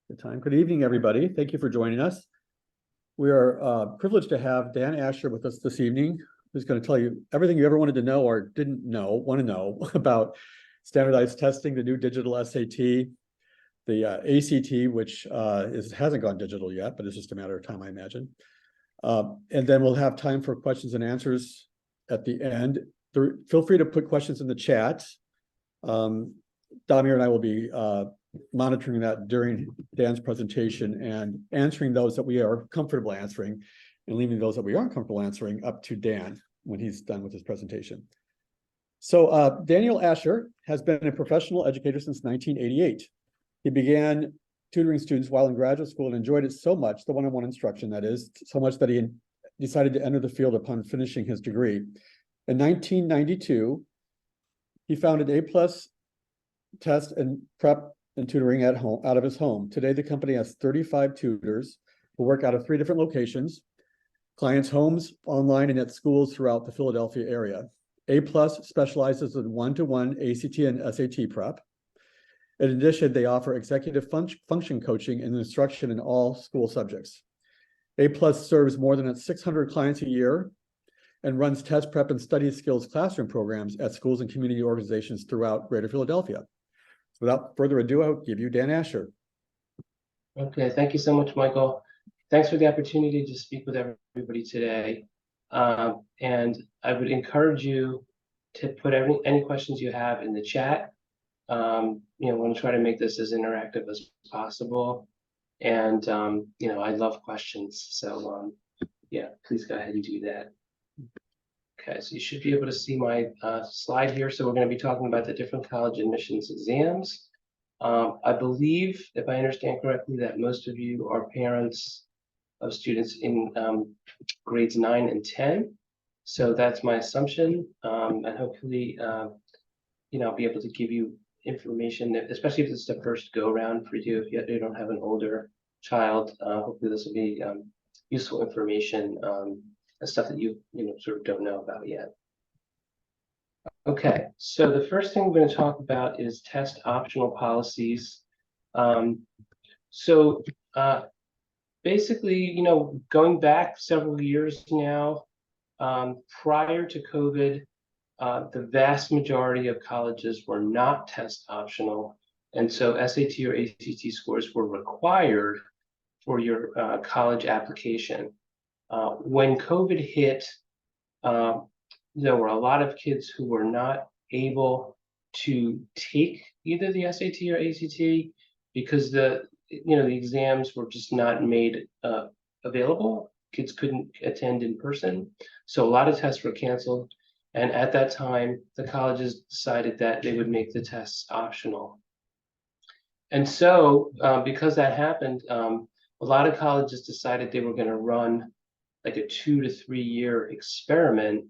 Good time. Good evening, everybody. Thank you for joining us. We are privileged to have Dan Asher with us this evening, who's going to tell you everything you ever wanted to know or didn't know, want to know about standardized testing, the new digital SAT, the ACT, which hasn't gone digital yet, but it's just a matter of time, I imagine. And then we'll have time for questions and answers at the end. Feel free to put questions in the chat. Damir and I will be monitoring that during Dan's presentation and answering those that we are comfortable answering and leaving those that we aren't comfortable answering up to Dan when he's done with his presentation. So Daniel Asher has been a professional educator since 1988. He began tutoring students while in graduate school and enjoyed it so much, the one-on-one instruction that is, so much that he decided to enter the field upon finishing his degree. In 1992, he founded A+ Test and Prep and Tutoring at home, out of his home. Today, the company has 35 tutors who work out of 3 different locations, clients' homes, online, and at schools throughout the Philadelphia area. A+ specializes in one-to-one ACT and SAT prep. In addition, they offer executive function coaching and instruction in all school subjects. A+ serves more than 600 clients a year and runs test prep and study skills classroom programs at schools and community organizations throughout Greater Philadelphia. Without further ado, I'll give you Dan Asher. Okay, thank you so much, Michael. Thanks for the opportunity to speak with everybody today. And I would encourage you to put any questions you have in the chat. I want to try to make this as interactive as possible. And, I love questions. So, yeah, please go ahead and do that. Okay, so you should be able to see my slide here. So we're going to be talking about the different college admissions exams. I believe, if I understand correctly, that most of you are parents of students in grades 9 and 10. So that's my assumption. And hopefully, I'll be able to give you information, especially if it's the first go around for you, if you don't have an older child. Hopefully this will be useful information and stuff that you sort of don't know about yet. Okay, so the first thing we're going to talk about is test optional policies. Basically, going back several years now, prior to COVID, the vast majority of colleges were not test optional, and so SAT or ACT scores were required for your college application. When COVID hit, there were a lot of kids who were not able to take either the SAT or ACT because the exams were just not made available. Kids couldn't attend in person, so a lot of tests were canceled. And at that time, the colleges decided that they would make the tests optional. And so, because that happened, a lot of colleges decided they were going to run like a 2 to 3 year experiment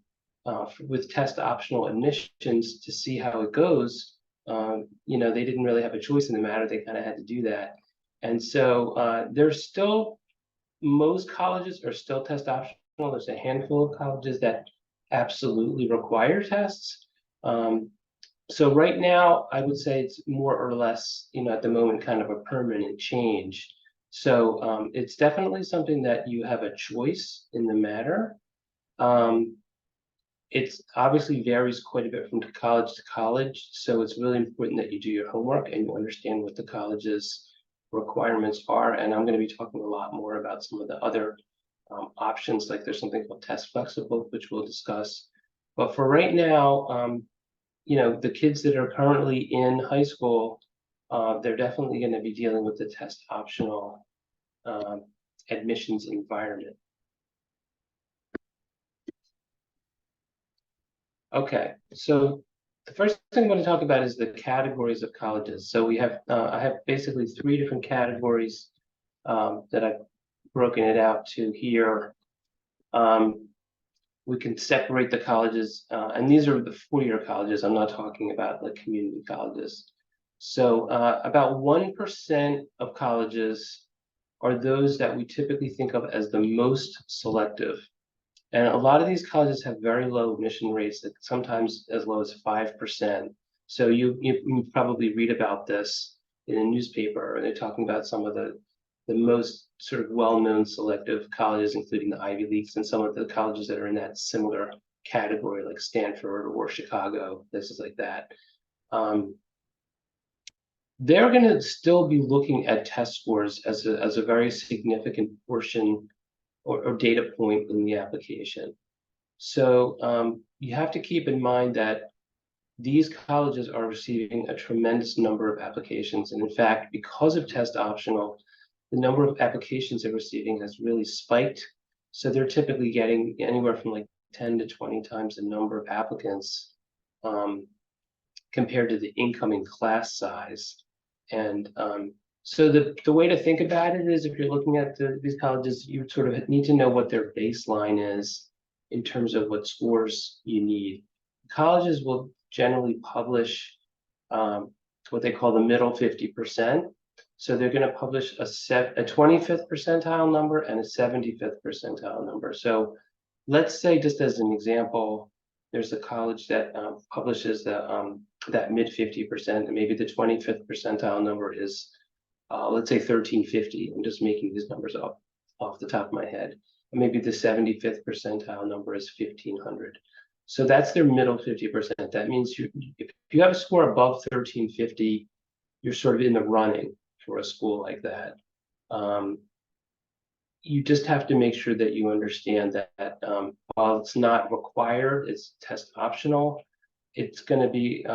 with test optional admissions to see how it goes. They didn't really have a choice in the matter. They kind of had to do that. And so most colleges are still test optional. There's a handful of colleges that absolutely require tests. So right now, I would say it's more or less, at the moment, kind of a permanent change. So it's definitely something that you have a choice in the matter. It obviously varies quite a bit from college to college. So it's really important that you do your homework and you understand what the college's requirements are. And I'm going to be talking a lot more about some of the other options, like there's something called test flexible, which we'll discuss. But for right now, the kids that are currently in high school, they're definitely going to be dealing with the test optional admissions environment. Okay, so the first thing I'm going to talk about is the categories of colleges. So we have, I have basically 3 different categories that I've broken it out to here. We can separate the colleges, and these are the 4-year colleges. I'm not talking about like community colleges. So about 1% of colleges are those that we typically think of as the most selective. And a lot of these colleges have very low admission rates, sometimes as low as 5%. So you probably read about this in a newspaper, and they're talking about some of the most sort of well-known selective colleges, including the Ivy Leagues and some of the colleges that are in that similar category, like Stanford or Chicago, places like that. They're going to still be looking at test scores as a very significant portion or data point in the application. So you have to keep in mind that these colleges are receiving a tremendous number of applications. And in fact, because of test optional, the number of applications they're receiving has really spiked. So they're typically getting anywhere from like 10 to 20 times the number of applicants compared to the incoming class size. And so the way to think about it is, if you're looking at these colleges, you sort of need to know what their baseline is in terms of what scores you need. Colleges will generally publish what they call the middle 50%. So they're going to publish a 25th percentile number and a 75th percentile number. So let's say, just as an example, there's a college that publishes that mid 50%, and maybe the 25th percentile number is, let's say 1350. I'm just making these numbers up off the top of my head. And maybe the 75th percentile number is 1500. So that's their middle 50%. That means if you have a score above 1350, you're sort of in the running for a school like that. You just have to make sure that you understand that while it's not required, it's test optional, it's going to be,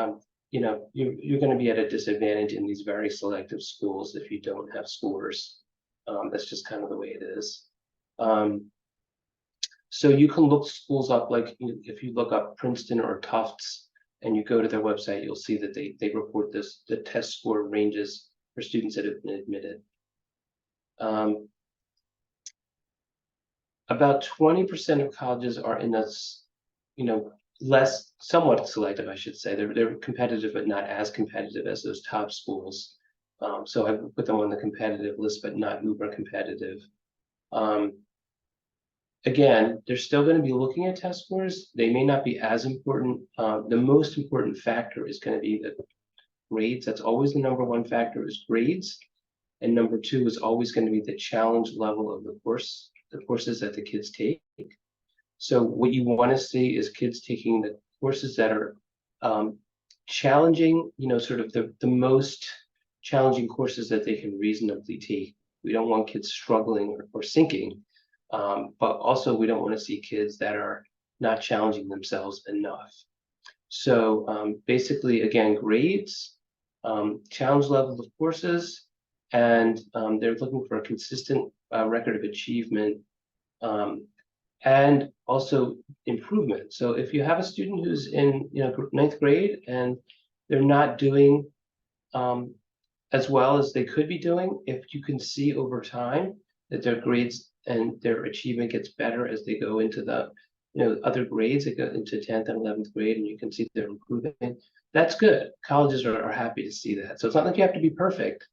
you're going to be at a disadvantage in these very selective schools if you don't have scores. That's just kind of the way it is. So you can look schools up, like if you look up Princeton or Tufts and you go to their website, you'll see that they report the test score ranges for students that have been admitted. About 20% of colleges are in this, somewhat selective, I should say. They're competitive, but not as competitive as those top schools. So I put them on the competitive list, but not uber competitive. Again, they're still going to be looking at test scores. They may not be as important. The most important factor is going to be the grades. That's always the number one factor, is grades. And number two is always going to be the challenge level of the courses that the kids take. So what you want to see is kids taking the courses that are challenging, sort of the most challenging courses that they can reasonably take. We don't want kids struggling or sinking. But also we don't want to see kids that are not challenging themselves enough. So basically, again, grades, challenge level of courses, and they're looking for a consistent record of achievement, and also improvement. So if you have a student who's in ninth grade and they're not doing as well as they could be doing, if you can see over time that their grades and their achievement gets better as they go into the other grades, they go into 10th and 11th grade, and you can see they're improving, that's good. Colleges are happy to see that. So it's not like you have to be perfect.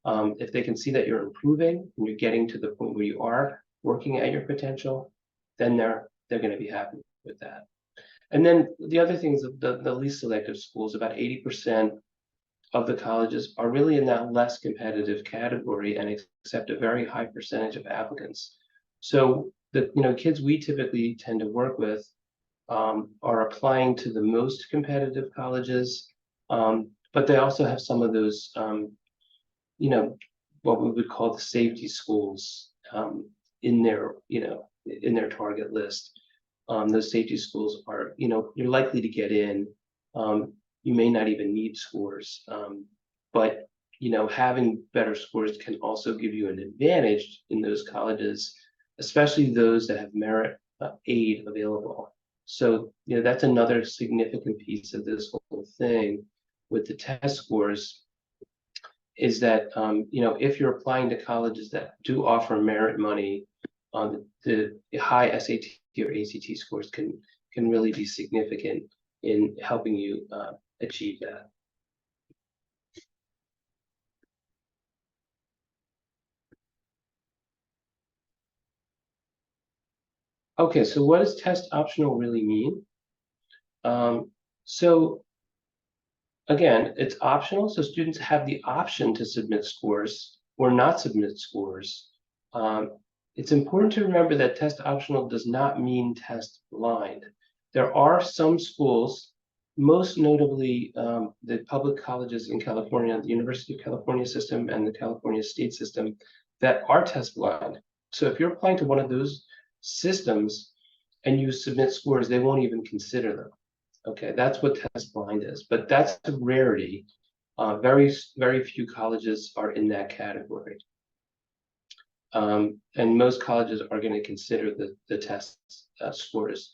If they can see that you're improving and you're getting to the point where you are working at your potential, then they're going to be happy with that. And then the other things, the least selective schools, about 80% of the colleges are really in that less competitive category and accept a very high percentage of applicants. So the kids we typically tend to work with are applying to the most competitive colleges, but they also have some of those what we would call the safety schools in their in their target list. Those safety schools are you're likely to get in. You may not even need scores, but having better scores can also give you an advantage in those colleges, especially those that have merit aid available. So that's another significant piece of this whole thing with the test scores, is that if you're applying to colleges that do offer merit money, the high SAT or ACT scores can really be significant in helping you achieve that. Okay, so what does test optional really mean? So again, it's optional, so students have the option to submit scores or not submit scores. It's important to remember that test optional does not mean test blind. There are some schools, most notably the public colleges in California, the University of California system and the California state system, that are test blind. So if you're applying to one of those systems and you submit scores, they won't even consider them. Okay, that's what test blind is, but that's a rarity. Very few colleges are in that category. And most colleges are going to consider the test scores,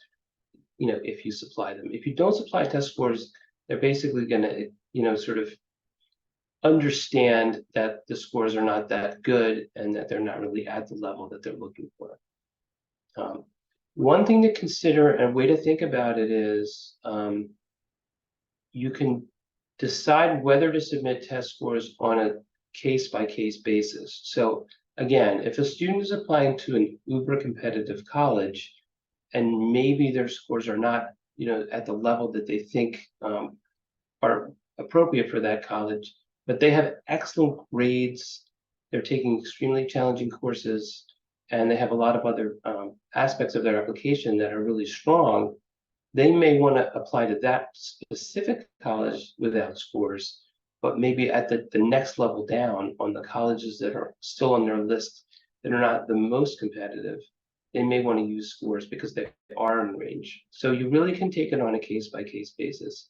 if you supply them. If you don't supply test scores, they're basically going to, sort of understand that the scores are not that good and that they're not really at the level that they're looking for. One thing to consider and a way to think about it is you can decide whether to submit test scores on a case-by-case basis. So again, if a student is applying to an uber competitive college and maybe their scores are not, at the level that they think are appropriate for that college, but they have excellent grades, they're taking extremely challenging courses, and they have a lot of other aspects of their application that are really strong, they may want to apply to that specific college without scores, but maybe at the next level down on the colleges that are still on their list that are not the most competitive, they may want to use scores because they are in range. So you really can take it on a case-by-case basis.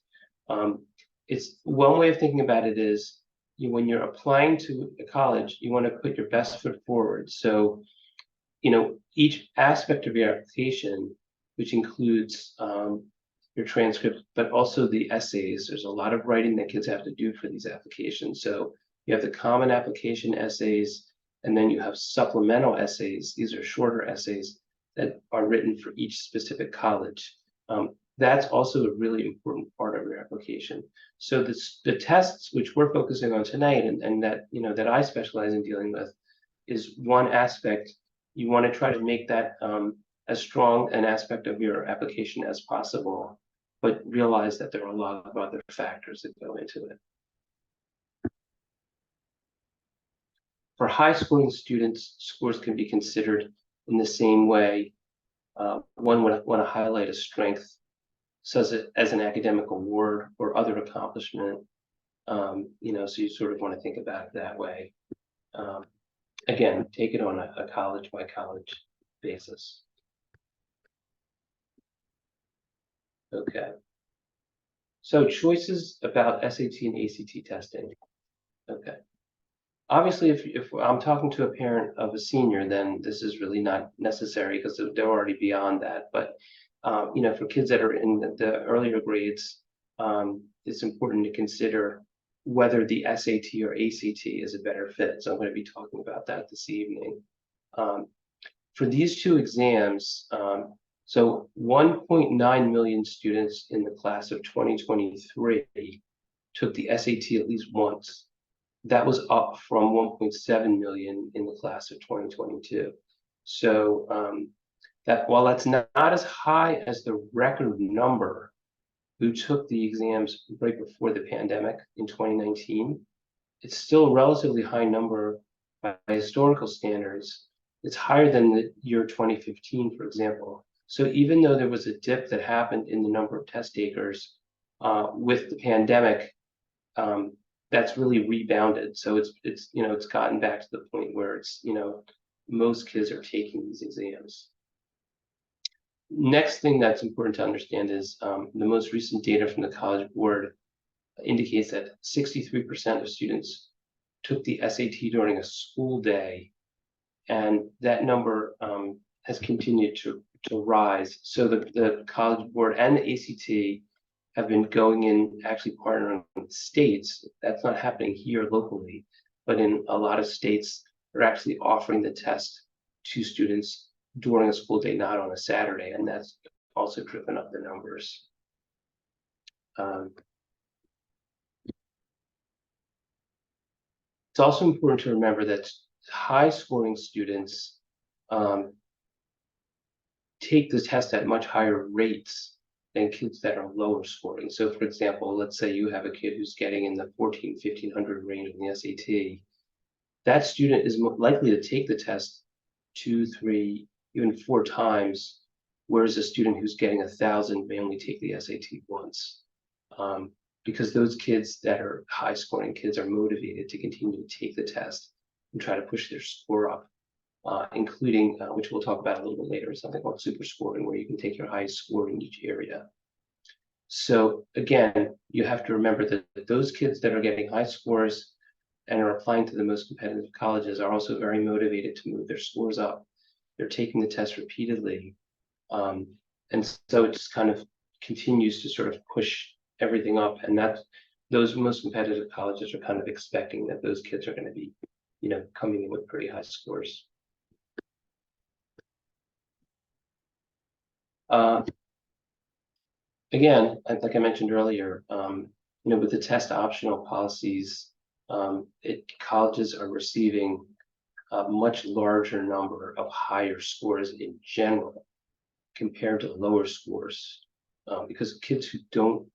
It's one way of thinking about it is when you're applying to a college, you want to put your best foot forward. So, each aspect of your application, which includes your transcript, but also the essays. There's a lot of writing that kids have to do for these applications. So you have the common application essays, and then you have supplemental essays. These are shorter essays that are written for each specific college. That's also a really important part of your application. So the tests, which we're focusing on tonight, and that that I specialize in dealing with, is one aspect. You want to try to make that as strong an aspect of your application as possible, but realize that there are a lot of other factors that go into it. For high-scoring students, scores can be considered in the same way. One would want to highlight a strength, such as an academic award or other accomplishment. So you sort of want to think about it that way. Again, take it on a college-by-college basis. Okay. So choices about SAT and ACT testing. Okay. Obviously, if I'm talking to a parent of a senior, then this is really not necessary because they're already beyond that. But for kids that are in the earlier grades, it's important to consider whether the SAT or ACT is a better fit. So I'm going to be talking about that this evening. For these two exams, so 1.9 million students in the class of 2023 took the SAT at least once. That was up from 1.7 million in the class of 2022. So that while that's not as high as the record number who took the exams right before the pandemic in 2019, it's still a relatively high number by historical standards. It's higher than the year 2015, for example. So even though there was a dip that happened in the number of test takers with the pandemic, that's really rebounded. So it's gotten back to the point where it's most kids are taking these exams. Next thing that's important to understand is the most recent data from the College Board indicates that 63% of students took the SAT during a school day, and that number has continued to rise. So the College Board and the ACT have been going in, actually partnering with states. That's not happening here locally, but in a lot of states, they're actually offering the test to students during a school day, not on a Saturday, and that's also driven up the numbers. It's also important to remember that high-scoring students take the test at much higher rates than kids that are lower scoring. So for example, let's say you have a kid who's getting in the 1,400 range in the SAT. That student is likely to take the test 2, 3, even 4 times, whereas a student who's getting 1,000 may only take the SAT once. Because those kids that are high scoring kids are motivated to continue to take the test and try to push their score up, including, which we'll talk about a little bit later, something called super scoring, where you can take your highest score in each area. So again, you have to remember that those kids that are getting high scores and are applying to the most competitive colleges are also very motivated to move their scores up. They're taking the test repeatedly. And so it just kind of continues to sort of push everything up. And that those most competitive colleges are kind of expecting that those kids are going to be, coming in with pretty high scores. Again, like I mentioned earlier, with the test optional policies, colleges are receiving a much larger number of higher scores in general compared to lower scores, because kids who don't,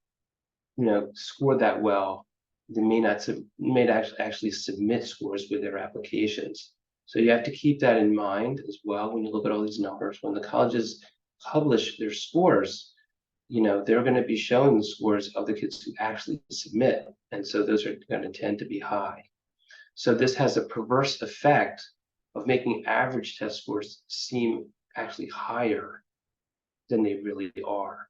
score that well, they may actually submit scores with their applications. So you have to keep that in mind as well when you look at all these numbers. When the colleges publish their scores, they're going to be showing the scores of the kids who actually submit, and so those are going to tend to be high. So this has a perverse effect of making average test scores seem actually higher than they really are.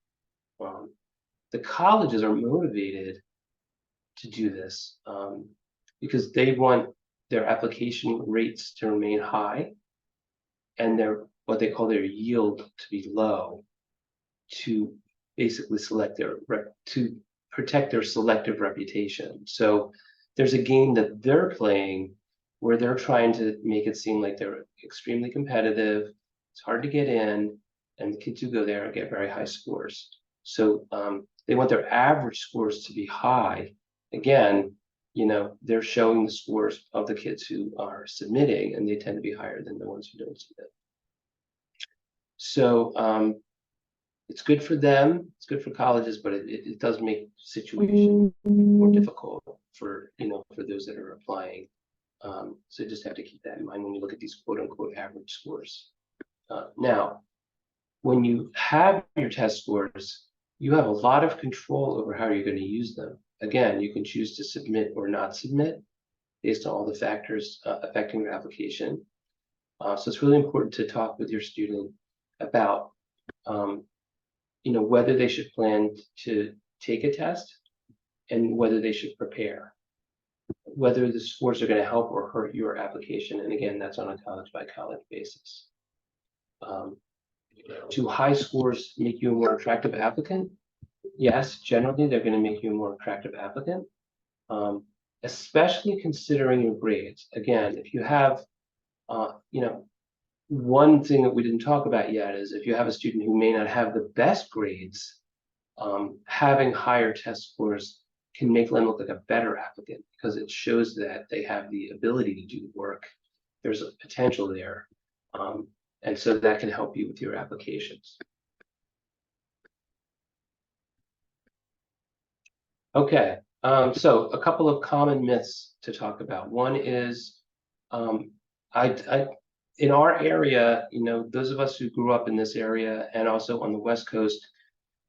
The colleges are motivated to do this because they want their application rates to remain high and what they call their yield to be low, to basically to protect their selective reputation. So there's a game that they're playing where they're trying to make it seem like they're extremely competitive. It's hard to get in, and the kids who go there get very high scores. So they want their average scores to be high. Again, they're showing the scores of the kids who are submitting, and they tend to be higher than the ones who don't submit. So it's good for them, it's good for colleges, but it does make the situation more difficult for those that are applying. So you just have to keep that in mind when you look at these quote unquote average scores. Now, when you have your test scores, you have a lot of control over how you're going to use them. Again, you can choose to submit or not submit based on all the factors affecting your application. So it's really important to talk with your student about whether they should plan to take a test and whether they should prepare, whether the scores are going to help or hurt your application. And again, that's on a college by college basis. Do high scores make you a more attractive applicant? Yes, generally they're going to make you a more attractive applicant, especially considering your grades. Again, if you have, one thing that we didn't talk about yet is if you have a student who may not have the best grades, having higher test scores can make them look like a better applicant because it shows that they have the ability to do the work. There's a potential there. And so that can help you with your applications. Okay, so a couple of common myths to talk about. One is, in our area, those of us who grew up in this area and also on the West Coast,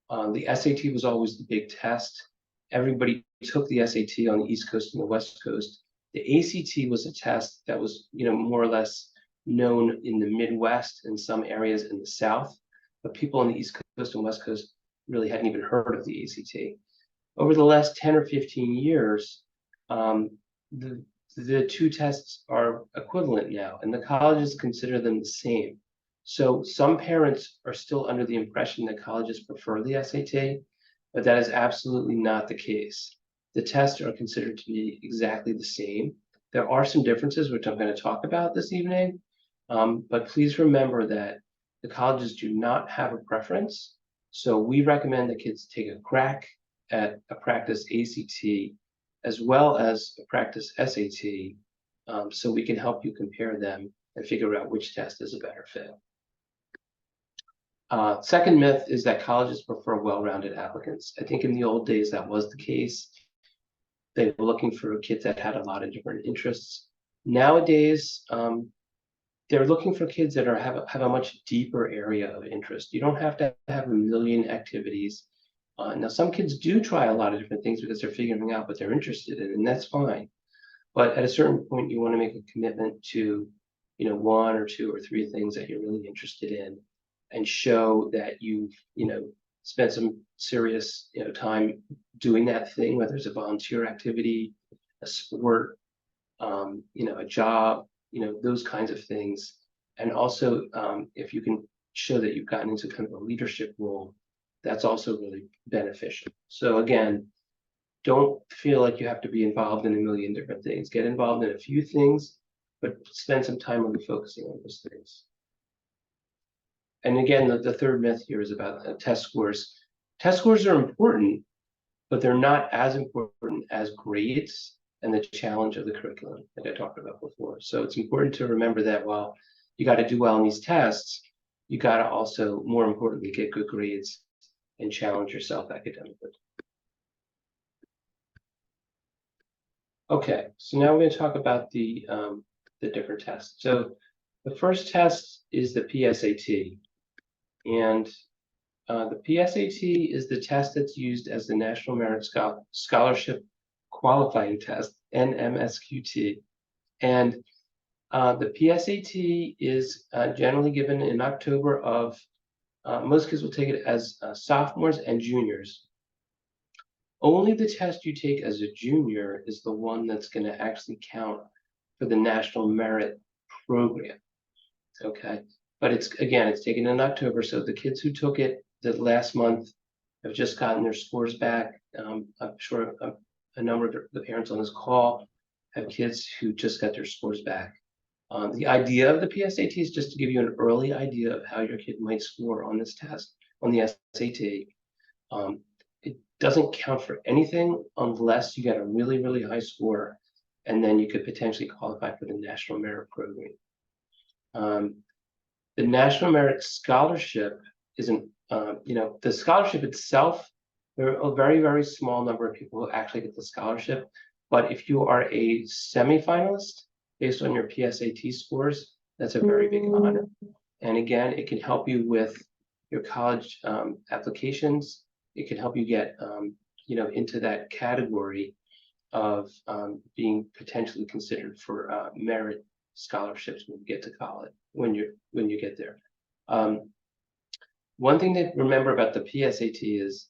the SAT was always the big test. Everybody took the SAT on the East Coast and the West Coast. The ACT was a test that was, more or less known in the Midwest and some areas in the South, but people on the East Coast and West Coast really hadn't even heard of the ACT. Over the last 10 or 15 years, the two tests are equivalent now, and the colleges consider them the same. So some parents are still under the impression that colleges prefer the SAT, but that is absolutely not the case. The tests are considered to be exactly the same. There are some differences, which I'm going to talk about this evening, but please remember that the colleges do not have a preference. So we recommend that kids take a crack at a practice ACT as well as a practice SAT, so we can help you compare them and figure out which test is a better fit. Second myth is that colleges prefer well-rounded applicants. I think in the old days that was the case. They were looking for kids that had a lot of different interests. Nowadays, they're looking for kids that have a much deeper area of interest. You don't have to have a million activities. Now, some kids do try a lot of different things because they're figuring out what they're interested in, and that's fine. But at a certain point, you want to make a commitment to, one or two or three things that you're really interested in, and show that you've, spent some serious, time doing that thing, whether it's a volunteer activity, a sport, a job, those kinds of things. And also, if you can show that you've gotten into kind of a leadership role, that's also really beneficial. So again, don't feel like you have to be involved in a million different things. Get involved in a few things, but spend some time really focusing on those things. And again, the third myth here is about test scores. Test scores are important, but they're not as important as grades and the challenge of the curriculum that I talked about before. So it's important to remember that while you got to do well in these tests, you got to also, more importantly, get good grades and challenge yourself academically. Okay, so now we're going to talk about the different tests. So the first test is the PSAT, and the PSAT is the test that's used as the National Merit Scholarship Qualifying Test, NMSQT. And the PSAT is generally given in October of, most kids will take it as sophomores and juniors. Only the test you take as a junior is the one that's going to actually count for the National Merit Program. Okay, but it's taken in October, so the kids who took it the last month have just gotten their scores back. I'm sure a number of the parents on this call have kids who just got their scores back. The idea of the PSAT is just to give you an early idea of how your kid might score on this test, on the SAT. It doesn't count for anything unless you get a really, really high score, and then you could potentially qualify for the National Merit Program. The National Merit Scholarship isn't, the scholarship itself, there are a very, very small number of people who actually get the scholarship. But if you are a semifinalist based on your PSAT scores, that's a very big honor. And again, it can help you with your college applications. It can help you get, into that category of being potentially considered for merit scholarships when you get to college, when you get there. One thing to remember about the PSAT is,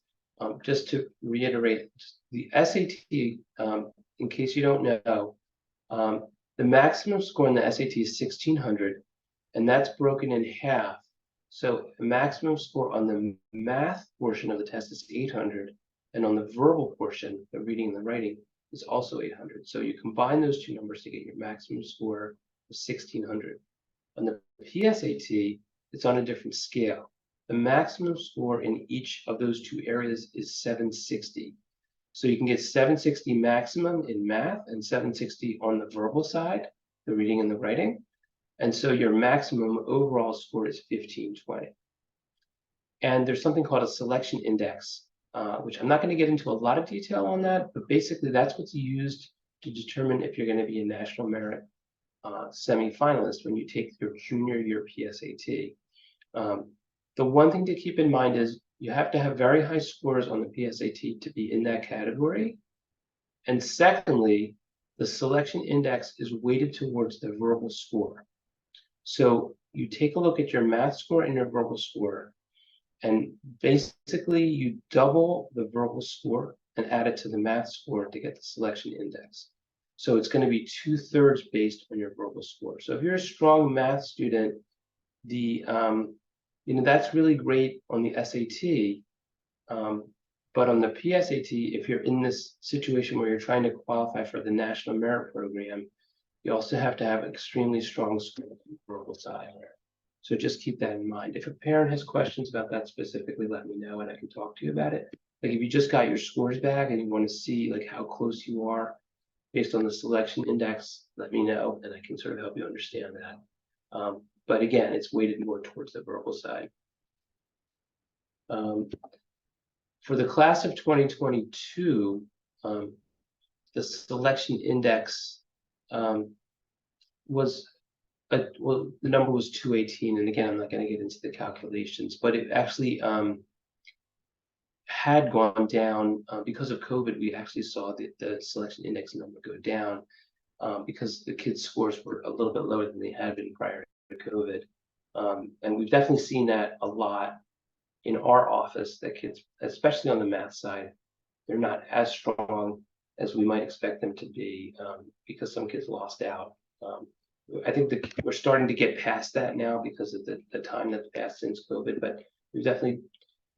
just to reiterate, the SAT, in case you don't know, the maximum score in the SAT is 1600, and that's broken in half. So the maximum score on the math portion of the test is 800, and on the verbal portion, the reading and the writing, is also 800. So you combine those two numbers to get your maximum score of 1600. On the PSAT, it's on a different scale. The maximum score in each of those two areas is 760. So you can get 760 maximum in math and 760 on the verbal side, the reading and the writing. And so your maximum overall score is 1520. And there's something called a selection index, which I'm not going to get into a lot of detail on that, but basically that's what's used to determine if you're going to be a National Merit semi-finalist when you take your junior year PSAT. The one thing to keep in mind is you have to have very high scores on the PSAT to be in that category. And secondly, the selection index is weighted towards the verbal score. So you take a look at your math score and your verbal score, and basically you double the verbal score and add it to the math score to get the selection index. So it's going to be 2/3 based on your verbal score. So if you're a strong math student, that's really great on the SAT. But on the PSAT, if you're in this situation where you're trying to qualify for the National Merit Program, you also have to have extremely strong scores on the verbal side. So just keep that in mind. If a parent has questions about that specifically, let me know and I can talk to you about it. Like if you just got your scores back and you want to see like how close you are based on the selection index, let me know and I can sort of help you understand that. But again, it's weighted more towards the verbal side. For the class of 2022, the selection index was well, the number was 218, and again, I'm not going to get into the calculations, but it actually had gone down because of COVID. We actually saw the selection index number go down because the kids' scores were a little bit lower than they had been prior to COVID, and we've definitely seen that a lot in our office. That kids, especially on the math side, they're not as strong as we might expect them to be because some kids lost out. I think that we're starting to get past that now because of the time that's passed since COVID, but we've definitely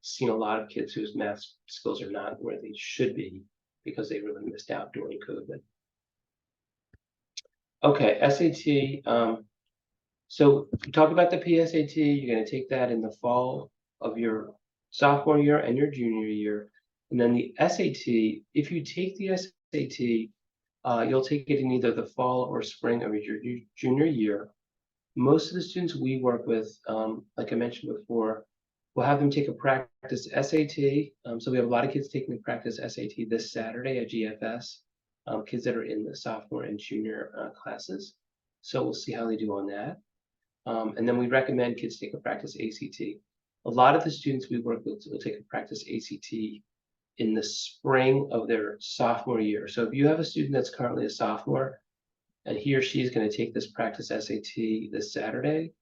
seen a lot of kids whose math skills are not where they should be because they really missed out during COVID. Okay, SAT. So we talked about the PSAT. You're going to take that in the fall of your sophomore year and your junior year. And then the SAT, if you take the SAT, you'll take it in either the fall or spring of your junior year. Most of the students we work with, like I mentioned before, we'll have them take a practice SAT. So we have a lot of kids taking the practice SAT this Saturday at GFS, kids that are in the sophomore and junior classes. So we'll see how they do on that. And then we recommend kids take a practice ACT. A lot of the students we work with will take a practice ACT in the spring of their sophomore year. So if you have a student that's currently a sophomore and he or she is going to take this practice SAT this Saturday,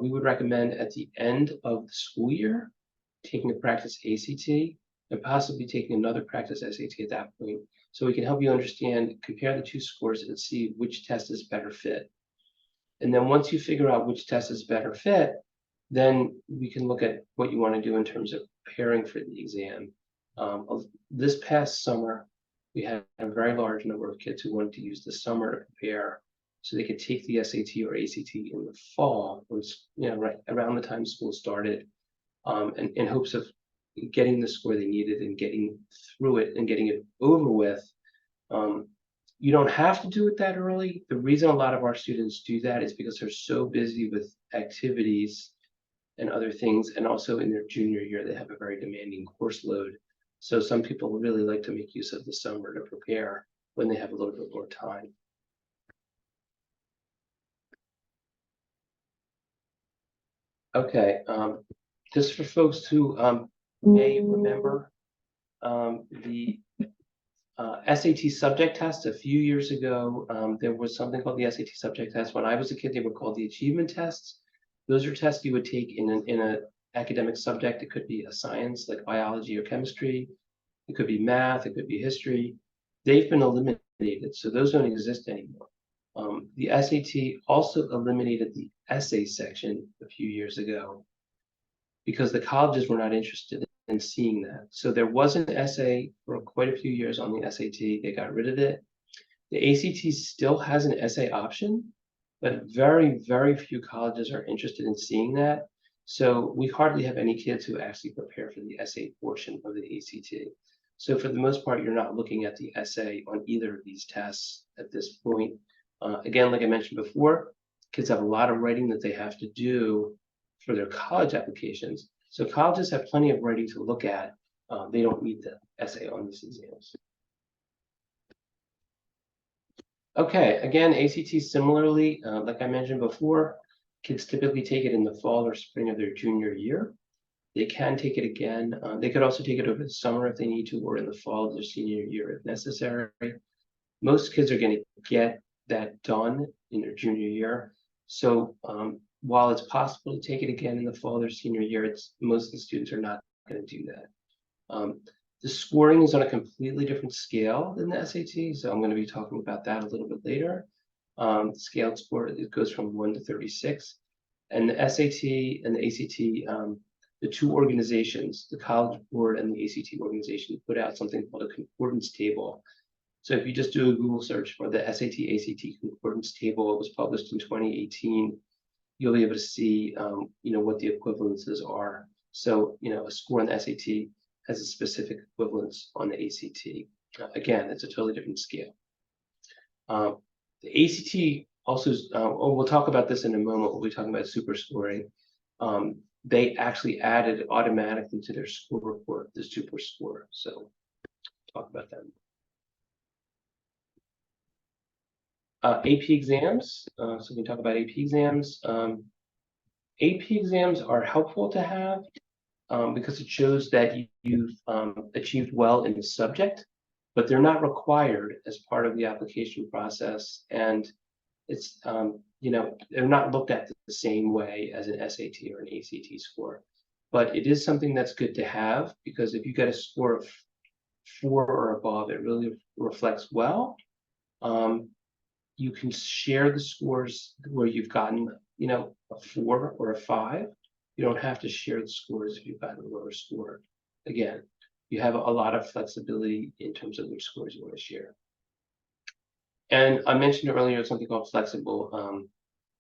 we would recommend at the end of the school year taking a practice ACT and possibly taking another practice SAT at that point. So we can help you understand, compare the two scores and see which test is better fit. And then once you figure out which test is better fit, then we can look at what you want to do in terms of preparing for the exam. This past summer, we had a very large number of kids who wanted to use the summer to prepare so they could take the SAT or ACT in the fall, was right around the time school started, and in hopes of getting the score they needed and getting through it and getting it over with. You don't have to do it that early. The reason a lot of our students do that is because they're so busy with activities and other things, and also in their junior year, they have a very demanding course load. So some people really like to make use of the summer to prepare when they have a little bit more time. Okay, just for folks who may remember the SAT subject test a few years ago, there was something called the SAT subject test. When I was a kid, they were called the achievement tests. Those are tests you would take in an academic subject. It could be a science like biology or chemistry. It could be math. It could be history. They've been eliminated, so those don't exist anymore. The SAT also eliminated the essay section a few years ago because the colleges were not interested in seeing that. So there was an essay for quite a few years on the SAT. They got rid of it. The ACT still has an essay option, but very, very few colleges are interested in seeing that. So we hardly have any kids who actually prepare for the essay portion of the ACT. So for the most part, you're not looking at the essay on either of these tests at this point. Again, like I mentioned before, kids have a lot of writing that they have to do for their college applications. So colleges have plenty of writing to look at. They don't need the essay on these exams. Okay, again, ACT similarly, like I mentioned before, kids typically take it in the fall or spring of their junior year. They can take it again. They could also take it over the summer if they need to, or in the fall of their senior year if necessary. Most kids are going to get that done in their junior year. So while it's possible to take it again in the fall of their senior year, most of the students are not going to do that. The scoring is on a completely different scale than the SAT, so I'm going to be talking about that a little bit later. The scaled score, it goes from 1 to 36. And the SAT and the ACT, the two organizations, the College Board and the ACT organization, put out something called a concordance table. So if you just do a Google search for the SAT ACT concordance table, it was published in 2018. You'll be able to see, what the equivalences are. So, a score on the SAT has a specific equivalence on the ACT. Again, it's a totally different scale. The ACT also, we'll talk about this in a moment. We'll be talking about super scoring. they actually added it automatically to their school report, the super score. So talk about that. AP exams. So we can talk about AP exams. AP exams are helpful to have because it shows that you've achieved well in the subject, but they're not required as part of the application process. And it's, they're not looked at the same way as an SAT or an ACT score. But it is something that's good to have, because if you get a score of 4 or above, it really reflects well. You can share the scores where you've gotten, a 4 or a 5. You don't have to share the scores if you've gotten a lower score. Again, you have a lot of flexibility in terms of which scores you want to share. And I mentioned earlier something called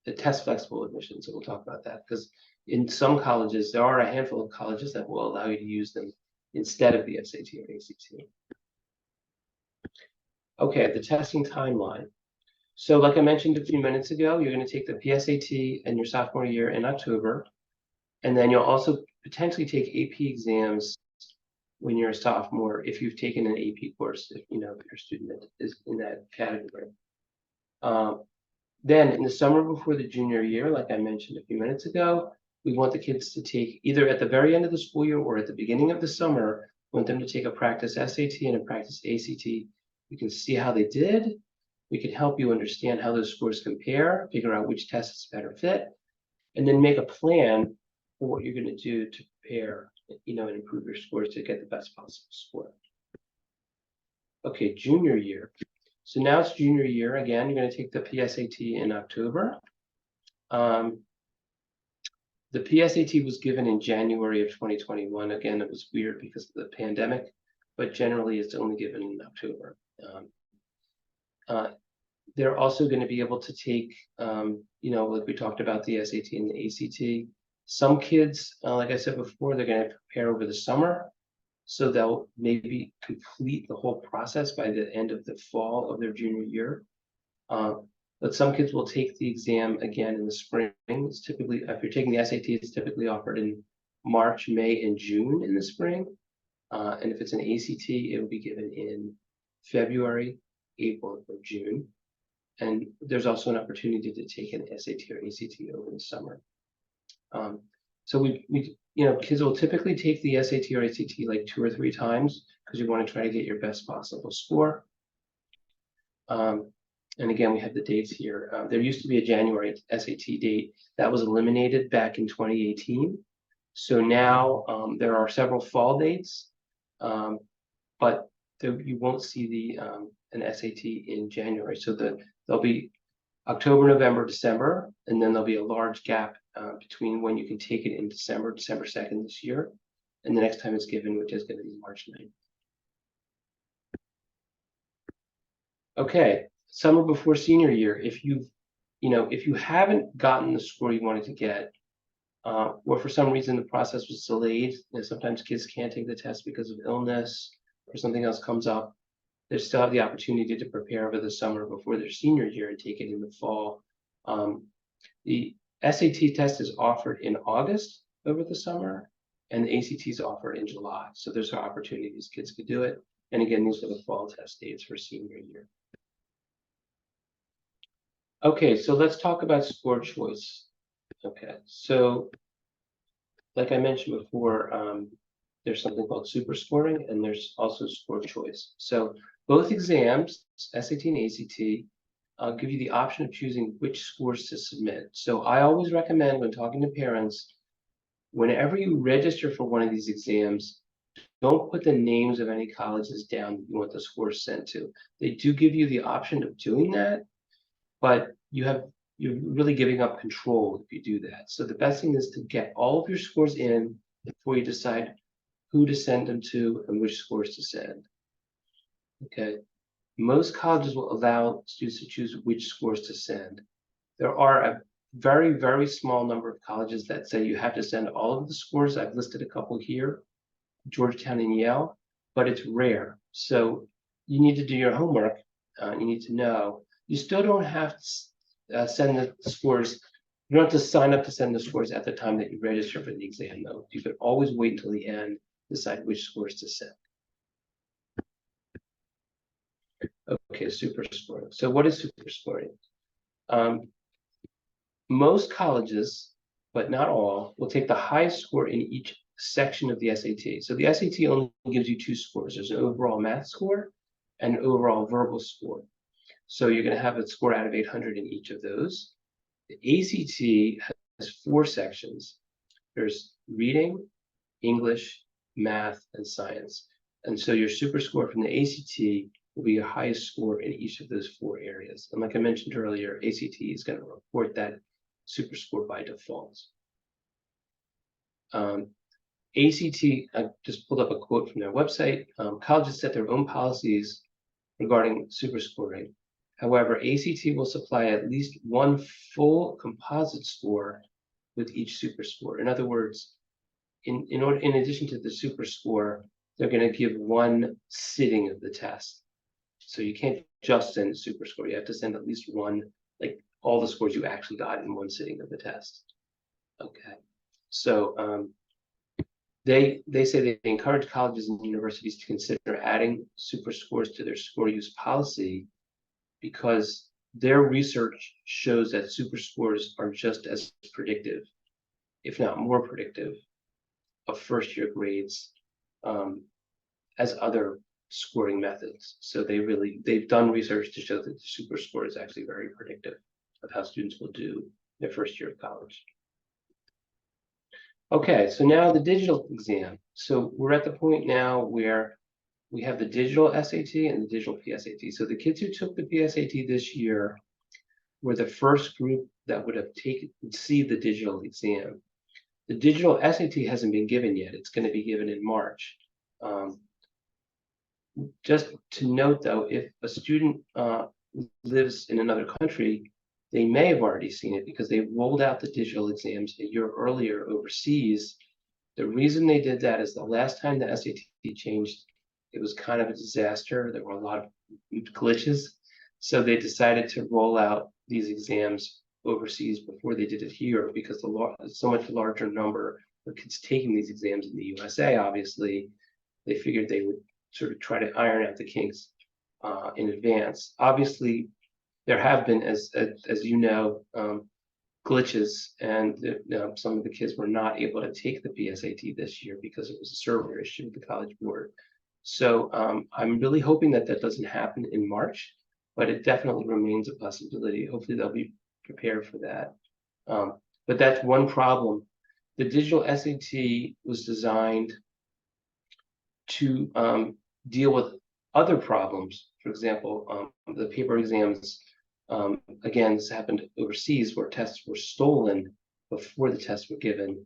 the test flexible admission. So we'll talk about that, because in some colleges, there are a handful of colleges that will allow you to use them instead of the SAT or ACT. Okay, the testing timeline. So like I mentioned a few minutes ago, you're going to take the PSAT in your sophomore year in October, and then you'll also potentially take AP exams when you're a sophomore if you've taken an AP course, if your student is in that category. Then in the summer before the junior year, like I mentioned a few minutes ago, we want the kids to take, either at the very end of the school year or at the beginning of the summer, we want them to take a practice SAT and a practice ACT. You can see how they did. We can help you understand how those scores compare, figure out which test is better fit, and then make a plan for what you're going to do to prepare, and improve your scores to get the best possible score. Okay, junior year. So now it's junior year. Again, you're going to take the PSAT in October. The PSAT was given in January of 2021. Again, it was weird because of the pandemic, but generally it's only given in October. They're also going to be able to take, like we talked about, the SAT and the ACT. Some kids, like I said before, they're going to prepare over the summer. So they'll maybe complete the whole process by the end of the fall of their junior year. But some kids will take the exam again in the spring. It's typically, if you're taking the SAT, it's typically offered in March, May, and June in the spring. And if it's an ACT, it will be given in February, April, or June. And there's also an opportunity to take an SAT or ACT over the summer. So we kids will typically take the SAT or ACT like 2 or 3 times, because you want to try to get your best possible score. And again, we have the dates here. There used to be a January SAT date that was eliminated back in 2018. So now there are several fall dates, but you won't see an SAT in January. So there'll be October, November, December, and then there'll be a large gap between when you can take it in December 2nd this year, and the next time it's given, which is going to be March 9th. Okay, summer before senior year. If you haven't gotten the score you wanted to get, or for some reason the process was delayed, sometimes kids can't take the test because of illness or something else comes up, they still have the opportunity to prepare over the summer before their senior year and take it in the fall. The SAT test is offered in August over the summer, and the ACT is offered in July. So there's an opportunity these kids could do it. And again, these are the fall test dates for senior year. Okay, so let's talk about score choice. Okay, so like I mentioned before, there's something called super scoring, and there's also score choice. So both exams, SAT and ACT, give you the option of choosing which scores to submit. So I always recommend, when talking to parents, whenever you register for one of these exams, don't put the names of any colleges down that you want the scores sent to. They do give you the option of doing that, but you're really giving up control if you do that. So the best thing is to get all of your scores in before you decide who to send them to and which scores to send. Okay. Most colleges will allow students to choose which scores to send. There are a very, very small number of colleges that say you have to send all of the scores. I've listed a couple here, Georgetown and Yale, but it's rare. So you need to do your homework. You need to know. You still don't have to send the scores You don't have to sign up to send the scores at the time that you register for the exam, though. You could always wait until the end, decide which scores to send. Okay, super scoring. So what is super scoring? Most colleges, but not all, will take the highest score in each section of the SAT. So the SAT only gives you two scores. There's an overall math score and an overall verbal score. So you're going to have a score out of 800 in each of those. The ACT has four sections. There's reading, English, math, and science. And so your super score from the ACT will be your highest score in each of those four areas. And like I mentioned earlier, ACT is going to report that super score by default. ACT, I just pulled up a quote from their website. Colleges set their own policies regarding super scoring. However, ACT will supply at least one full composite score with each super score. In other words, in addition to the super score, they're going to give one sitting of the test. So you can't just send a super score. You have to send at least one, like all the scores you actually got in one sitting of the test. Okay. So they say they encourage colleges and universities to consider adding super scores to their score use policy because their research shows that super scores are just as predictive, if not more predictive, of first-year grades as other scoring methods. So they've done research to show that the super score is actually very predictive of how students will do their first year of college. Okay, so now the digital exam. So we're at the point now where we have the digital SAT and the digital PSAT. So the kids who took the PSAT this year were the first group that would have received the digital exam. The digital SAT hasn't been given yet. It's going to be given in March. Just to note, though, if a student lives in another country, they may have already seen it because they rolled out the digital exams a year earlier overseas. The reason they did that is the last time the SAT changed, it was kind of a disaster. There were a lot of glitches. So they decided to roll out these exams overseas before they did it here because so much larger number of kids taking these exams in the USA, obviously, they figured they would sort of try to iron out the kinks in advance. Obviously, there have been, as you know, glitches, and some of the kids were not able to take the PSAT this year because it was a server issue with the College Board. So I'm really hoping that doesn't happen in March, but it definitely remains a possibility. Hopefully they'll be prepared for that. But that's one problem. The digital SAT was designed to deal with other problems. For example, the paper exams, again, this happened overseas where tests were stolen before the tests were given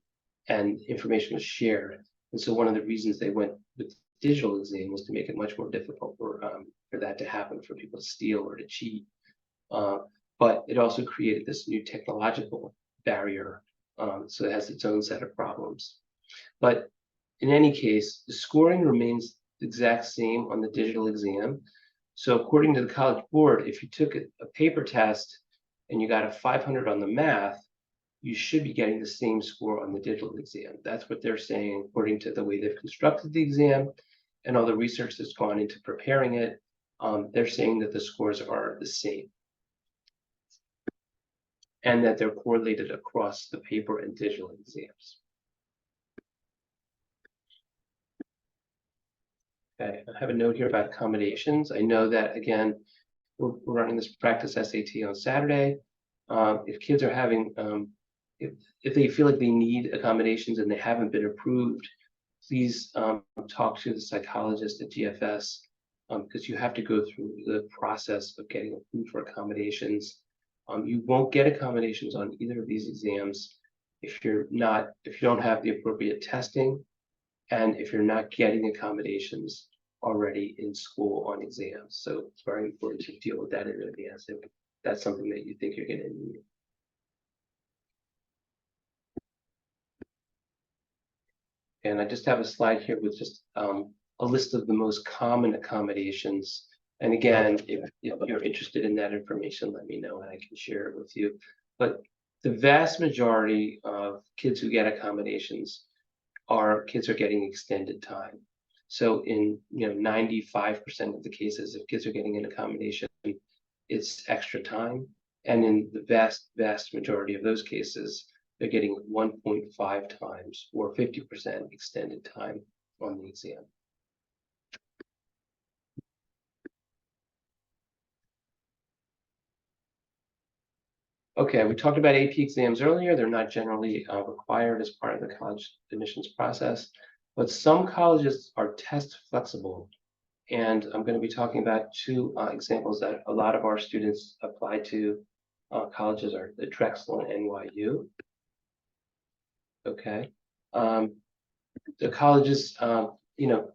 and information was shared. And so one of the reasons they went with the digital exam was to make it much more difficult for that to happen, for people to steal or to cheat. But it also created this new technological barrier. So it has its own set of problems. But in any case, the scoring remains the exact same on the digital exam. So according to the College Board, if you took a paper test and you got a 500 on the math, you should be getting the same score on the digital exam. That's what they're saying according to the way they've constructed the exam and all the research that's gone into preparing it. They're saying that the scores are the same and that they're correlated across the paper and digital exams. Okay, I have a note here about accommodations. I know that, again, we're running this practice SAT on Saturday. If kids are having, if they feel like they need accommodations and they haven't been approved, please talk to the psychologist at GFS because you have to go through the process of getting approved for accommodations. You won't get accommodations on either of these exams if you don't have the appropriate testing, and if you're not getting accommodations already in school on exams. So it's very important to deal with that in advance if that's something that you think you're going to need. And I just have a slide here with just a list of the most common accommodations. And again, if you're interested in that information, let me know and I can share it with you. But the vast majority of kids who get accommodations are kids are getting extended time. So in 95% of the cases, if kids are getting an accommodation, it's extra time. And in the vast majority of those cases, they're getting 1.5 times or 50% extended time on the exam. Okay, we talked about AP exams earlier. They're not generally required as part of the college admissions process, but some colleges are test flexible. And I'm going to be talking about two examples that a lot of our students apply to. Colleges are the Drexel and NYU. Okay. The colleges,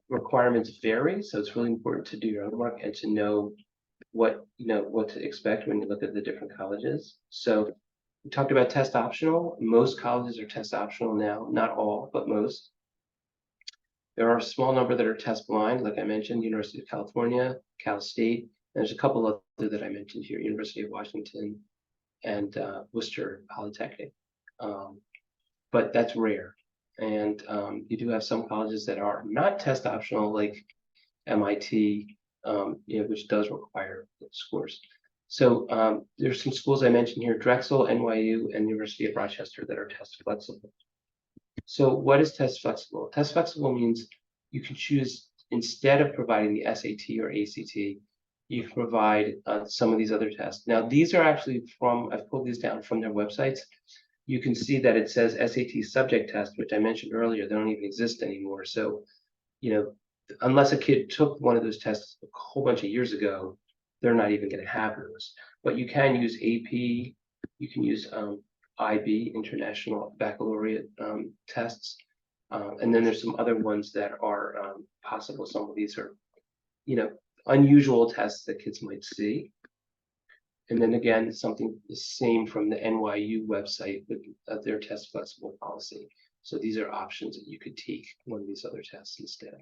requirements vary, so it's really important to do your homework and to know what to expect when you look at the different colleges. So we talked about test optional. Most colleges are test optional now, not all, but most. There are a small number that are test blind, like I mentioned, University of California, Cal State. And there's a couple other that I mentioned here, University of Washington and Worcester Polytechnic. But that's rare. And you do have some colleges that are not test optional, like MIT, which does require scores. So there's some schools I mentioned here, Drexel, NYU, and University of Rochester that are test flexible. So what is test flexible? Test flexible means you can choose, instead of providing the SAT or ACT, you can provide some of these other tests. Now, these are actually I've pulled these down from their websites. You can see that it says SAT subject test, which I mentioned earlier, they don't even exist anymore. So, unless a kid took one of those tests a whole bunch of years ago, they're not even going to have those. But you can use AP, you can use IB, International Baccalaureate tests. And then there's some other ones that are possible. Some of these are, unusual tests that kids might see. And then again, something the same from the NYU website with their test flexible policy. So these are options that you could take one of these other tests instead.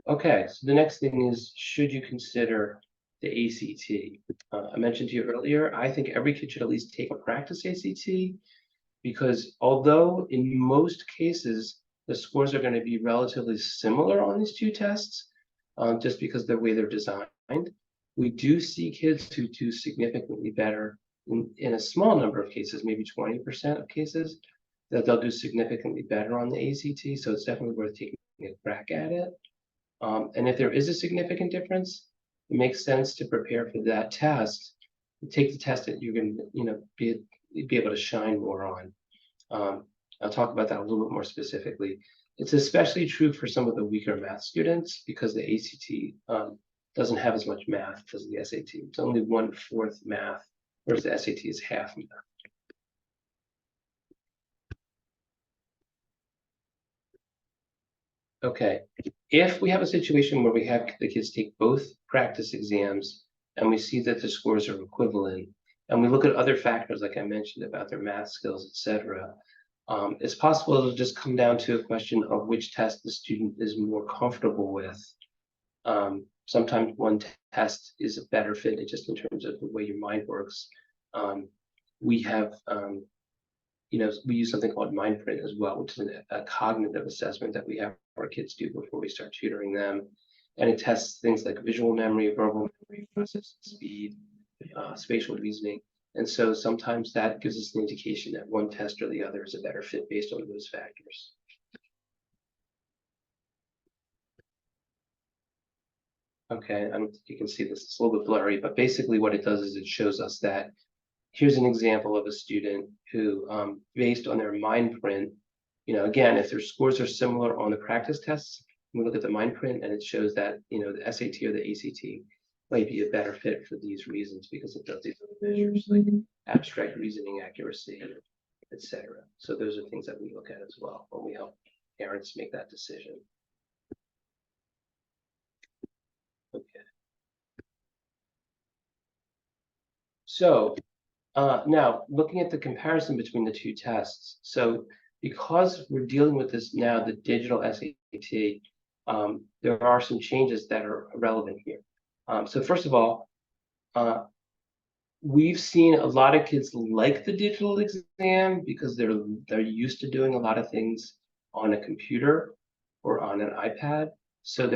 Okay, so the next thing is, should you consider the ACT? I mentioned to you earlier, I think every kid should at least take a practice ACT, because although in most cases, the scores are going to be relatively similar on these two tests, just because of the way they're designed, we do see kids who do significantly better in a small number of cases, maybe 20% of cases, that they'll do significantly better on the ACT. So it's definitely worth taking a crack at it. And if there is a significant difference, it makes sense to prepare for that test. Take the test that you're going to, be able to shine more on. I'll talk about that a little bit more specifically. It's especially true for some of the weaker math students, because the ACT doesn't have as much math as the SAT. It's only 1/4 math, whereas the SAT is half math. Okay, if we have a situation where we have the kids take both practice exams and we see that the scores are equivalent, and we look at other factors, like I mentioned, about their math skills, etc., it's possible it'll just come down to a question of which test the student is more comfortable with. Sometimes one test is a better fit just in terms of the way your mind works. We have we use something called Mindprint as well, which is a cognitive assessment that we have our kids do before we start tutoring them. And it tests things like visual memory, verbal memory, processing speed, spatial reasoning. And so sometimes that gives us an indication that one test or the other is a better fit based on those factors. Okay, I don't think you can see this, it's a little bit blurry, but basically what it does is it shows us that here's an example of a student who, based on their Mindprint, again, if their scores are similar on the practice tests, we look at the Mindprint and it shows that, the SAT or the ACT might be a better fit for these reasons, because it does these other measures like abstract reasoning accuracy, etc. So those are things that we look at as well when we help parents make that decision. Okay. So now, looking at the comparison between the two tests. So because we're dealing with this now, the digital SAT, there are some changes that are relevant here. So first of all, We've seen a lot of kids like the digital exam because they're used to doing a lot of things on a computer or on an iPad. So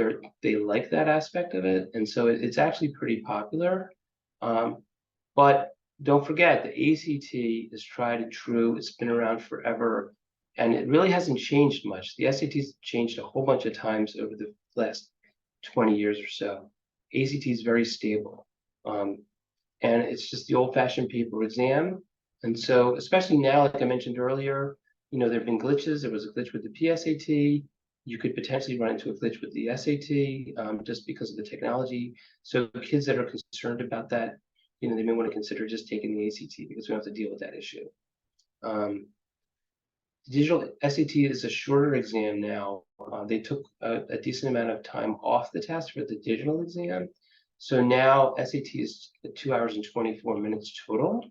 they like that aspect of it. And so it's actually pretty popular. But don't forget, the ACT is tried and true. It's been around forever. And it really hasn't changed much. The SAT's changed a whole bunch of times over the last 20 years or so. ACT is very stable. And it's just the old-fashioned paper exam. And so, especially now, like I mentioned earlier, there have been glitches. There was a glitch with the PSAT. You could potentially run into a glitch with the SAT just because of the technology. So kids that are concerned about that, they may want to consider just taking the ACT because we don't have to deal with that issue. Digital SAT is a shorter exam now. They took a decent amount of time off the test for the digital exam. So now SAT is 2 hours and 24 minutes total.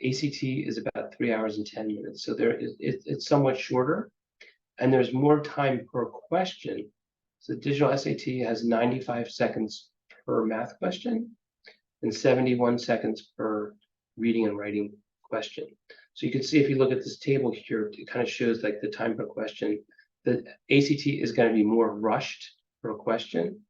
ACT is about 3 hours and 10 minutes. So it's somewhat shorter, and there's more time per question. So digital SAT has 95 seconds per math question and 71 seconds per reading and writing question. So you can see if you look at this table here, it kind of shows like the time per question. The ACT is going to be more rushed per question.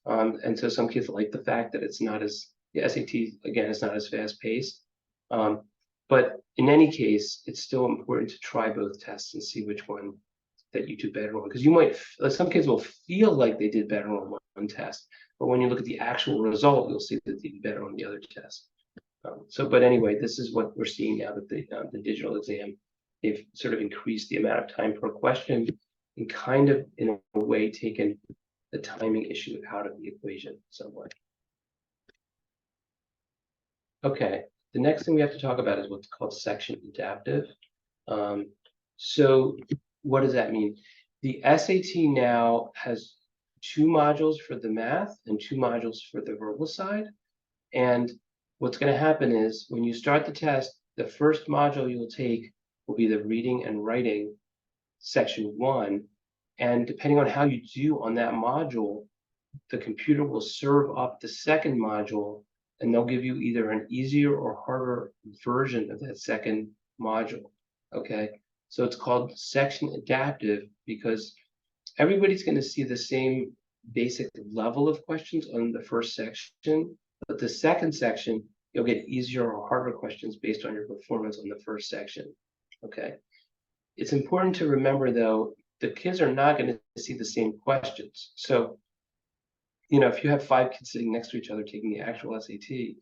And so some kids like the fact that it's not as, the SAT, again, is not as fast paced. But in any case, it's still important to try both tests and see which one that you do better on. Because you might, some kids will feel like they did better on one test, but when you look at the actual result, you'll see that they did better on the other test. But anyway, this is what we're seeing now that the digital exam, they've sort of increased the amount of time per question and kind of, in a way, taken the timing issue out of the equation somewhat. Okay, the next thing we have to talk about is what's called section adaptive. So what does that mean? The SAT now has 2 modules for the math and 2 modules for the verbal side. And what's going to happen is when you start the test, the first module you'll take will be the reading and writing section 1. And depending on how you do on that module, the computer will serve up the second module, and they'll give you either an easier or harder version of that second module. Okay, so it's called section adaptive because everybody's going to see the same basic level of questions on the first section, but the second section, you'll get easier or harder questions based on your performance on the first section. Okay, it's important to remember, though, the kids are not going to see the same questions. So, if you have 5 kids sitting next to each other taking the actual SAT,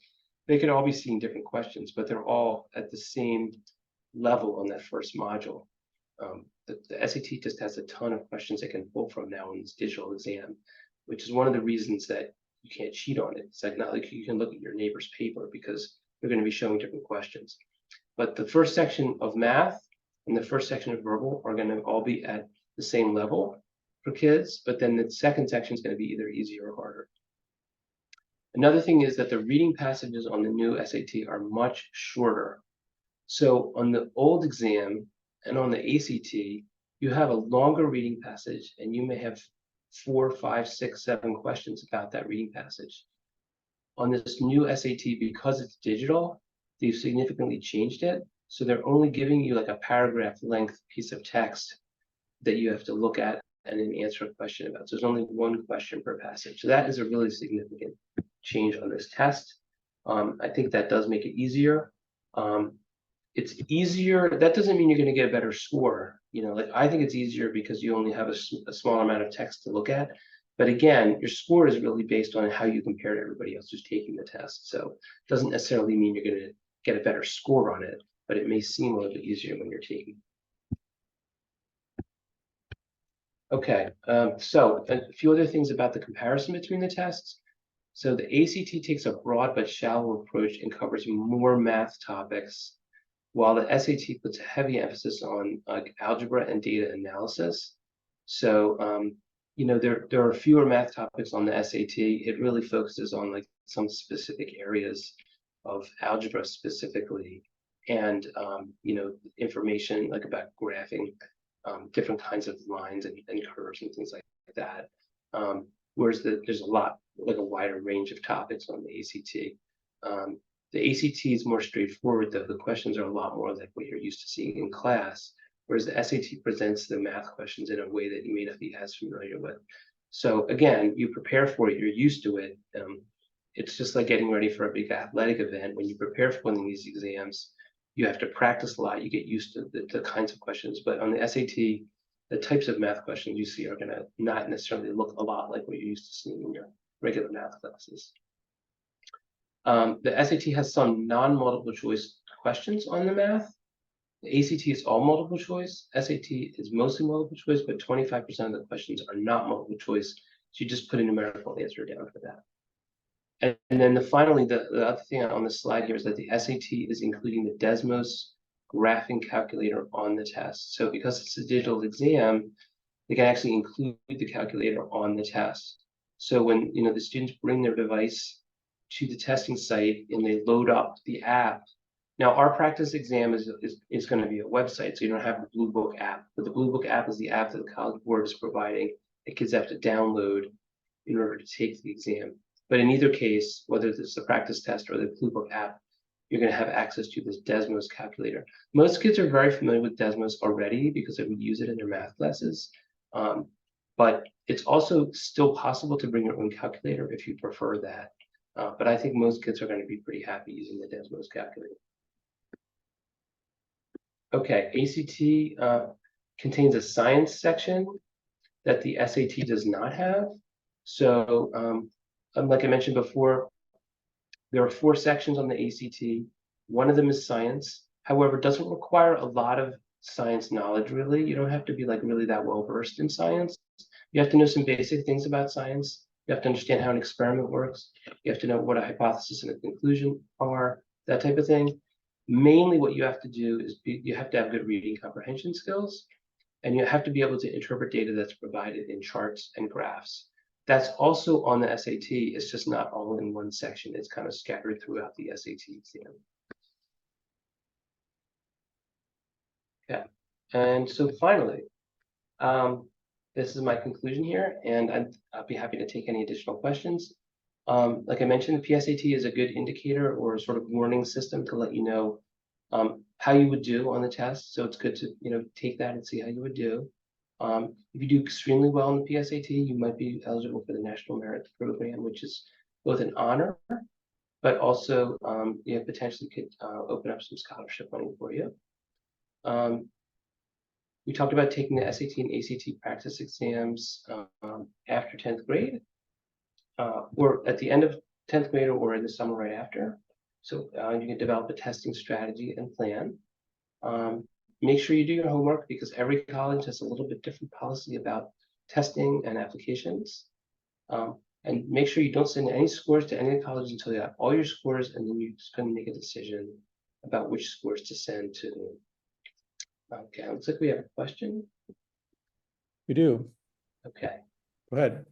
they could all be seeing different questions, but they're all at the same level on that first module. The SAT just has a ton of questions it can pull from now in this digital exam, which is one of the reasons that you can't cheat on it. It's like not like you can look at your neighbor's paper because they're going to be showing different questions. But the first section of math and the first section of verbal are going to all be at the same level for kids, but then the second section is going to be either easier or harder. Another thing is that the reading passages on the new SAT are much shorter. So on the old exam and on the ACT, you have a longer reading passage, and you may have 4, 5, 6, 7 questions about that reading passage. On this new SAT, because it's digital, they've significantly changed it. So they're only giving you like a paragraph length piece of text that you have to look at and then answer a question about. So there's only 1 question per passage. So that is a really significant change on this test. I think that does make it easier. It's easier. That doesn't mean you're going to get a better score. Like I think it's easier because you only have a small amount of text to look at. But again, your score is really based on how you compare to everybody else who's taking the test. So it doesn't necessarily mean you're going to get a better score on it, but it may seem a little bit easier when you're taking. Okay, so a few other things about the comparison between the tests. So the ACT takes a broad but shallow approach and covers more math topics, while the SAT puts a heavy emphasis on algebra and data analysis. So, there are fewer math topics on the SAT. It really focuses on like some specific areas of algebra specifically, and information like about graphing different kinds of lines and curves and things like that. Whereas there's a lot, like a wider range of topics on the ACT. The ACT is more straightforward, though. The questions are a lot more like what you're used to seeing in class, whereas the SAT presents the math questions in a way that you may not be as familiar with. So again, you prepare for it, you're used to it. It's just like getting ready for a big athletic event. When you prepare for one of these exams, you have to practice a lot. You get used to the kinds of questions. But on the SAT, the types of math questions you see are going to not necessarily look a lot like what you're used to seeing in your regular math classes. The SAT has some non-multiple choice questions on the math. The ACT is all multiple choice. SAT is mostly multiple choice, but 25% of the questions are not multiple choice. So you just put a numerical answer down for that. And then finally, the other thing on the slide here is that the SAT is including the Desmos graphing calculator on the test. So because it's a digital exam, they can actually include the calculator on the test. So when the students bring their device to the testing site and they load up the app. Now our practice exam is going to be a website, so you don't have the Blue Book app. But the Blue Book app is the app that the College Board is providing that kids have to download in order to take the exam. But in either case, whether it's the practice test or the Blue Book app, you're going to have access to this Desmos calculator. Most kids are very familiar with Desmos already because they would use it in their math classes. But it's also still possible to bring your own calculator if you prefer that. But I think most kids are going to be pretty happy using the Desmos calculator. Okay, ACT contains a science section that the SAT does not have. So like I mentioned before, there are 4 sections on the ACT. One of them is science. However, it doesn't require a lot of science knowledge, really. You don't have to be like really that well versed in science. You have to know some basic things about science. You have to understand how an experiment works. You have to know what a hypothesis and a conclusion are, that type of thing. Mainly what you have to do is you have to have good reading comprehension skills, and you have to be able to interpret data that's provided in charts and graphs. That's also on the SAT. It's just not all in one section. It's kind of scattered throughout the SAT exam. Okay, and so finally, this is my conclusion here, and I'll be happy to take any additional questions. Like I mentioned, the PSAT is a good indicator or sort of warning system to let you know how you would do on the test. So it's good to take that and see how you would do. If you do extremely well in the PSAT, you might be eligible for the National Merit Program, which is both an honor, but also potentially could open up some scholarship money for you. We talked about taking the SAT and ACT practice exams after 10th grade, or at the end of 10th grade, or in the summer right after. So you can develop a testing strategy and plan. Make sure you do your homework because every college has a little bit different policy about testing and applications. And make sure you don't send any scores to any colleges until you have all your scores, and then you're just going to make a decision about which scores to send to. Okay, looks like we have a question. We do. Okay. Go ahead.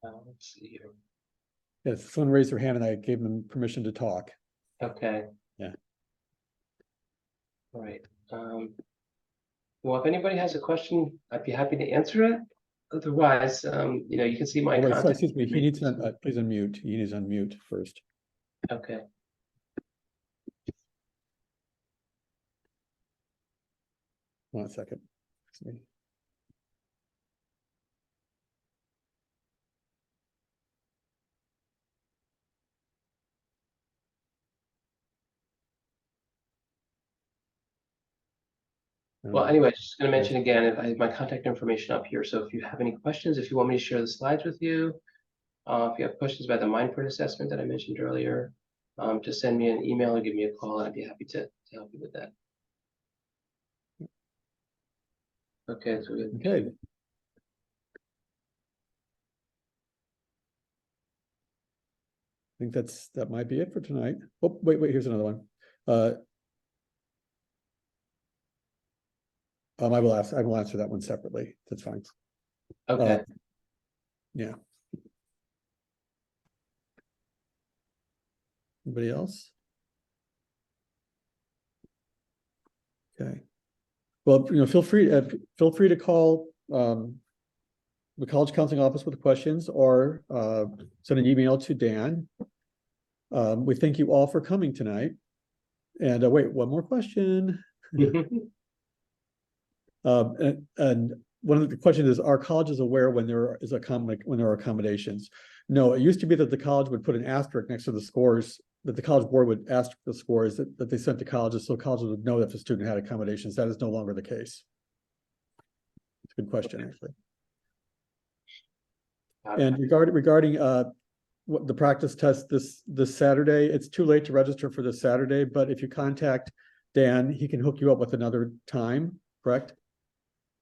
Let's see here. Yes, someone raised their hand and I gave them permission to talk. Okay. Yeah. All right. Well, if anybody has a question, I'd be happy to answer it. Otherwise, you can see my Oh, wait, contact. excuse me. He needs to please unmute. He needs to unmute first. Okay. One second. Excuse me. Well, anyway, just going to mention again, I have my contact information up here. So if you have any questions, if you want me to share the slides with you, if you have questions about the Mindford assessment that I mentioned earlier, just send me an email or give me a call. I'd be happy to help you with that. Okay, so good. Okay. I think that might be it for tonight. Oh, wait, here's another one. I will answer that one separately. That's fine. Okay. Yeah. Anybody else? Okay. Well, feel free to call the college counseling office with questions, or send an email to Dan We thank you all for coming tonight. And wait, one more question. And one of the questions is, are colleges aware when there are accommodations? No, it used to be that the college would put an asterisk next to the scores, that the College Board would ask the scores that they sent to colleges, so colleges would know if the student had accommodations. That is no longer the case. It's a good question, actually. And regarding what the practice test this Saturday, it's too late to register for this Saturday, but if you contact Dan, he can hook you up with another time, correct?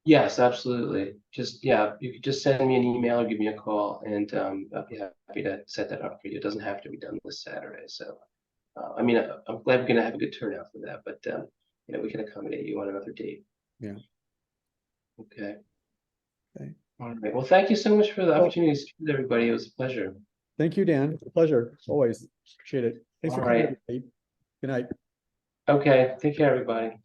Yes, absolutely. Just, yeah, you could just send me an email or give me a call, and I'd be happy to set that up for you. It doesn't have to be done this Saturday. So, I mean, I'm glad we're going to have a good turnout for that, but, you know, we can accommodate you on another date. Yeah. Okay. Okay. All right. Well, thank you so much for the opportunity to speak with everybody. It was a pleasure. Thank you, Dan. Pleasure. Always appreciate it. Thanks All for coming, right. everybody. Good night. Okay. Take care, everybody.